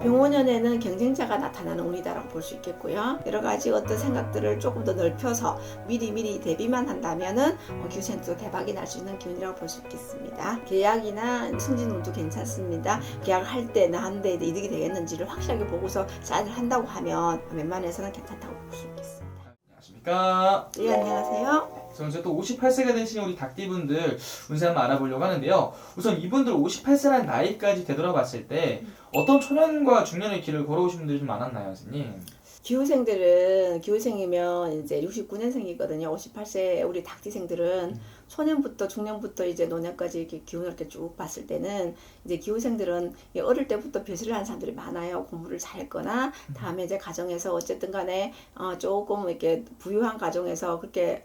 병원연에는 경쟁자가 나타나는 운이다라고 볼 수 있겠고요. 여러 가지 어떤 생각들을 조금 더 넓혀서 미리 대비만 한다면은 기후생도 대박이 날 수 있는 기운이라고 볼 수 있겠습니다. 계약이나 승진운도 괜찮습니다. 계약할 때 나한테 이득이 되겠는지를 확실하게 보고서 사인을 한다고 하면 웬만해서는 괜찮다고 볼 수 있겠습니다. 안녕하십니까? 네, 안녕하세요. 저는 이제 또 58세가 되신 우리 닭띠분들 운세 한번 알아보려고 하는데요. 우선 이분들 58세라는 나이까지 되돌아봤을 때 어떤 초년과 중년의 길을 걸어오신 분들이 좀 많았나요, 선생님? 기후생이면 이제 69년생이거든요. 58세 우리 닭띠생들은 초년부터 중년부터 이제 노년까지 이렇게 기운을 이렇게 쭉 봤을 때는 이제 기후생들은 어릴 때부터 벼슬을 하는 사람들이 많아요. 공부를 잘했거나 다음에 이제 가정에서 어쨌든 간에 조금 이렇게 부유한 가정에서 그렇게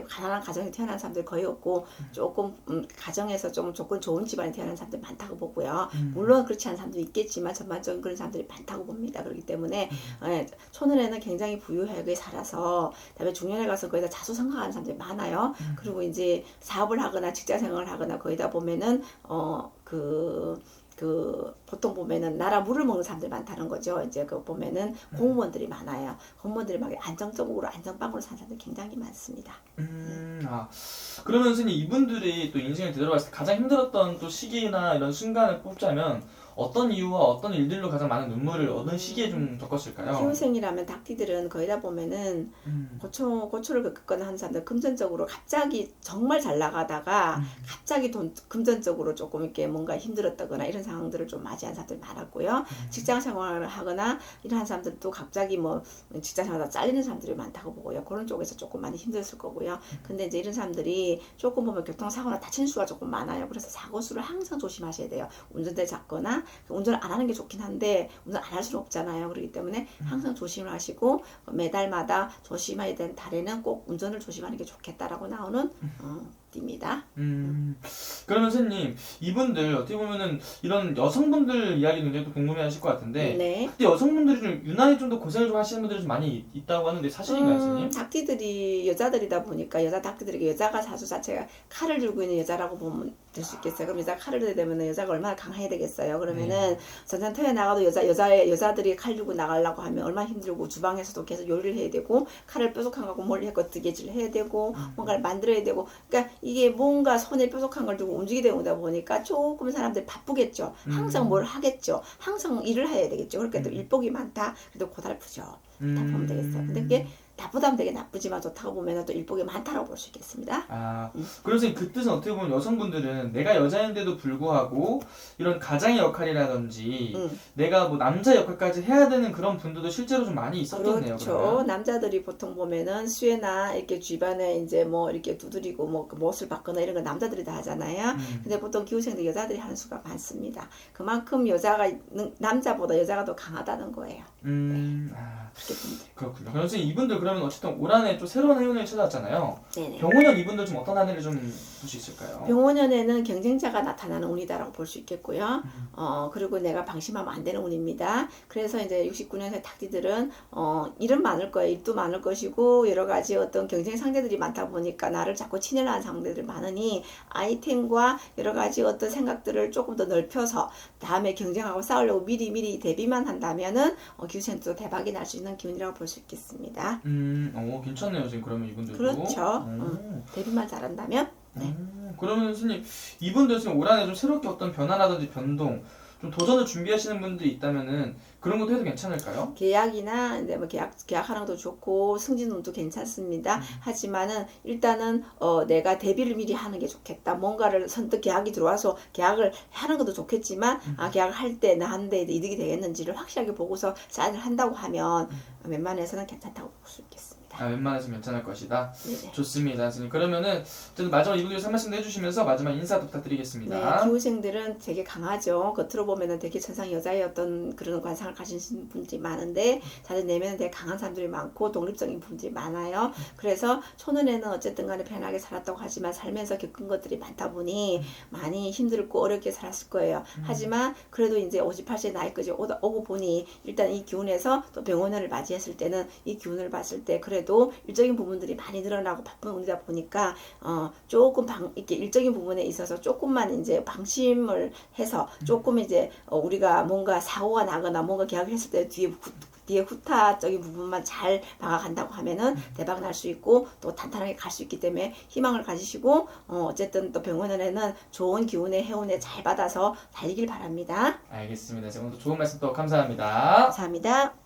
가난한 가정에 태어난 사람들 거의 없고 조금 가정에서 좀 조건 좋은 집안에 태어난 사람들 많다고 보고요. 물론 그렇지 않은 사람도 있겠지만 전반적인 그런 사람들이 많다고 봅니다. 그렇기 때문에 초년에는 굉장히 부유하게 살아서 그다음에 중년에 가서 거의 다 자수성가하는 사람들이 많아요. 그리고 이제 사업을 하거나 직장 생활을 하거나 거기다 보면은 보통 보면은 나라 물을 먹는 사람들이 많다는 거죠. 이제 그 보면은 공무원들이 많아요. 공무원들이 막 안정적으로 안정빵으로 사는 사람들이 굉장히 많습니다. 그러면 선생님 이분들이 또 인생을 되돌아봤을 때 가장 힘들었던 또 시기나 이런 순간을 뽑자면 어떤 이유와 어떤 일들로 가장 많은 눈물을 어느 시기에 좀 겪었을까요? 기후생이라면 닭띠들은 거기다 보면은 고초를 겪거나 하는 사람들 금전적으로 갑자기 정말 잘 나가다가 갑자기 금전적으로 조금 이렇게 뭔가 힘들었다거나 이런 상황들을 좀 맞이한 사람들이 많았고요. 직장 생활을 하거나 이런 사람들도 갑자기 뭐 직장 생활하다 잘리는 사람들이 많다고 보고요. 그런 쪽에서 조금 많이 힘들었을 거고요. 근데 이제 이런 사람들이 조금 보면 교통사고나 다치는 수가 조금 많아요. 그래서 사고 수를 항상 조심하셔야 돼요. 운전대 잡거나 운전을 안 하는 게 좋긴 한데 운전 안 할 수는 없잖아요. 그렇기 때문에 항상 조심을 하시고 매달마다 조심해야 되는 달에는 꼭 운전을 조심하는 게 좋겠다라고 나오는 띠입니다. 그러면 선생님 이분들 어떻게 보면은 이런 여성분들 이야기 굉장히 또 궁금해하실 것 같은데 네. 그때 여성분들이 좀 유난히 좀 더 고생을 좀 하시는 분들이 좀 많이 있다고 하는데 사실인가요, 선생님? 닭띠들이 여자들이다 보니까 여자 닭띠들에게 여자가 사수 자체가 칼을 들고 있는 여자라고 보면 될 수 있겠어요. 그럼 여자가 칼을 들게 되면 여자가 얼마나 강해야 되겠어요. 그러면은 전쟁터에 나가도 여자들이 칼 들고 나가려고 하면 얼마나 힘들고 주방에서도 계속 요리를 해야 되고 칼을 뾰족한 거고 뭘 했고 뜨개질을 해야 되고 뭔가를 만들어야 되고 그러니까 이게 뭔가 손에 뾰족한 걸 들고 움직이게 되다 보니까 조금 사람들이 바쁘겠죠. 항상 뭘 하겠죠. 항상 일을 해야 되겠죠. 그러니까 또 일복이 많다. 그래도 고달프죠. 다 보면 되겠어요. 근데 그게 나쁘다면 되게 나쁘지만 좋다고 보면 또 일복이 많다고 볼 수 있겠습니다. 그래서 그 뜻은 어떻게 보면 여성분들은 내가 여자인데도 불구하고 이런 가장의 역할이라든지 내가 뭐 남자 역할까지 해야 되는 그런 분들도 실제로 좀 많이 있었겠네요. 그렇죠. 그러면. 남자들이 보통 보면은 수혜나 이렇게 집안에 이제 뭐 이렇게 두드리고 뭐 못을 받거나 이런 거 남자들이 다 하잖아요. 근데 보통 기후생들 여자들이 하는 수가 많습니다. 그만큼 남자보다 여자가 더 강하다는 거예요. 그렇게 보면 돼요. 그렇군요. 그래서 이분들 그러면 어쨌든 올 한해 또 새로운 해운을 찾아왔잖아요. 네네. 병원연 이분들 좀 어떤 한 해를 좀 볼 수 있을까요? 병원연에는 경쟁자가 나타나는 운이다라고 볼 수 있겠고요. 그리고 내가 방심하면 안 되는 운입니다. 그래서 이제 69년생 닭띠들은 일은 많을 거예요. 일도 많을 것이고 여러 가지 어떤 경쟁 상대들이 많다 보니까 나를 자꾸 친애하는 상대들이 많으니 아이템과 여러 가지 어떤 생각들을 조금 더 넓혀서 다음에 경쟁하고 싸우려고 미리 대비만 한다면은 기후생도 대박이 날 수 있는 기운이라고 볼 수 있겠습니다. 괜찮네요. 지금 그러면 이분들도. 그렇죠. 대비만 잘한다면. 네. 그러면 선생님 이분들 지금 올 한해 좀 새롭게 어떤 변화라든지 변동 좀 도전을 준비하시는 분들이 있다면은 그런 것도 해도 괜찮을까요? 계약이나 이제 뭐 계약하는 것도 좋고 승진운도 괜찮습니다. 하지만은 일단은 내가 대비를 미리 하는 게 좋겠다. 뭔가를 선뜻 계약이 들어와서 계약을 하는 것도 좋겠지만 계약을 할 때 나한테 이득이 되겠는지를 확실하게 보고서 사인을 한다고 하면 웬만해서는 괜찮다고 볼 수 있겠습니다. 웬만해서는 괜찮을 것이다. 네네. 좋습니다. 선생님. 그러면은 마지막 이분들 한 말씀 해주시면서 마지막 인사도 부탁드리겠습니다. 네, 기후생들은 되게 강하죠. 겉으로 보면은 되게 천상 여자의 어떤 그런 관상을 가지신 분들이 많은데 자기 내면은 되게 강한 사람들이 많고 독립적인 분들이 많아요. 그래서 초년에는 어쨌든 간에 편하게 살았다고 하지만 살면서 겪은 것들이 많다 보니 많이 힘들고 어렵게 살았을 거예요. 하지만 그래도 이제 58세 나이까지 오고 보니 일단 이 기운에서 또 병원을 맞이했을 때는 이 기운을 봤을 때 그래도 경우에도 일적인 부분들이 많이 늘어나고 바쁜 운이다 보니까 조금 이렇게 일적인 부분에 있어서 조금만 이제 방심을 해서 조금 이제 우리가 뭔가 사고가 나거나 뭔가 계약을 했을 때 뒤에 후타적인 부분만 잘 막아간다고 하면은 대박 날 수 있고 또 탄탄하게 갈 수 있기 때문에 희망을 가지시고 어쨌든 또 병원에는 좋은 기운의 해운에 잘 받아서 달리길 바랍니다. 알겠습니다. 오늘도 좋은 말씀 또 감사합니다. 감사합니다.